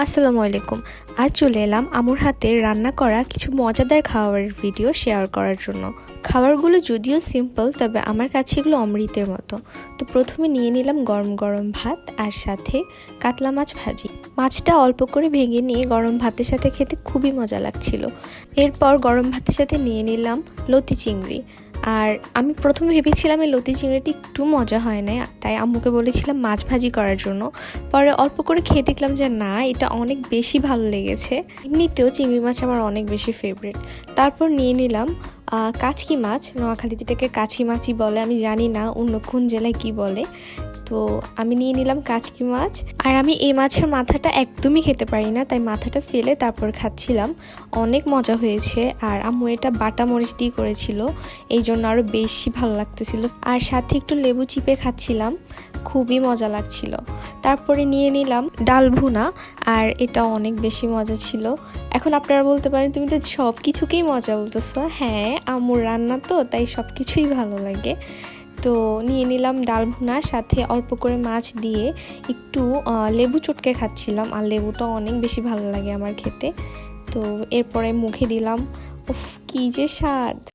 আসসালামু আলাইকুম। আজ চলে এলাম আমুর হাতের রান্না করা কিছু মজাদার খাবারের ভিডিও শেয়ার করার জন্য। খাবারগুলো যদিও সিম্পল, তবে আমার কাছে এগুলো অমৃতের মতো। তো প্রথমে নিয়ে নিলাম গরম গরম ভাত আর সাথে কাতলা মাছ ভাজি। মাছটা অল্প করে ভেঙে নিয়ে গরম ভাতের সাথে খেতে খুবই মজা লাগছিল। এরপর গরম ভাতের সাথে নিয়ে নিলাম লতি চিংড়ি। আর আমি প্রথমে ভেবেছিলাম এই লতি চিংড়িটি একটু মজা হয় না, তাই আম্মুকে বলেছিলাম মাছ ভাজি করার জন্য। পরে অল্প করে খেয়ে দেখলাম যে না, এটা অনেক বেশি ভালো লেগেছে। এমনিতেও চিংড়ি মাছ আমার অনেক বেশি ফেভারিট। তারপর নিয়ে নিলাম কাচকি মাছ। নোয়াখালীতে এটাকে কাছি মাছই বলে, আমি জানি না অন্য কোন জেলায় কি বলে। তো আমি নিয়ে নিলাম কাচকি মাছ। আর আমি এই মাছের মাথাটা একদমই খেতে পারি না, তাই মাথাটা ফেলে তারপর খাচ্ছিলাম। অনেক মজা হয়েছে। আর আম্মু এটা বাটা মরিচ দিয়ে করেছিল, এই জন্য আরও বেশি ভালো লাগতেছিল। আর সাথে একটু লেবু চিপে খাচ্ছিলাম, খুবই মজা লাগছিল। তারপরে নিয়ে নিলাম ডাল ভুনা, আর এটা অনেক বেশি মজা ছিল। এখন আপনারা বলতে পারেন তুমি তো সব কিছুকেই মজা বলতেছো। হ্যাঁ, আম্মুর রান্না তো, তাই সব কিছুই ভালো লাগে। তো নিয়ে নিলাম ডাল ভুনা, সাথে অল্প করে মাছ দিয়ে একটু লেবু চটকে খাচ্ছিলাম। আর লেবুটা অনেক বেশি ভালো লাগে আমার খেতে। তো এরপরে মুখে দিলাম, উফ কি যে স্বাদ!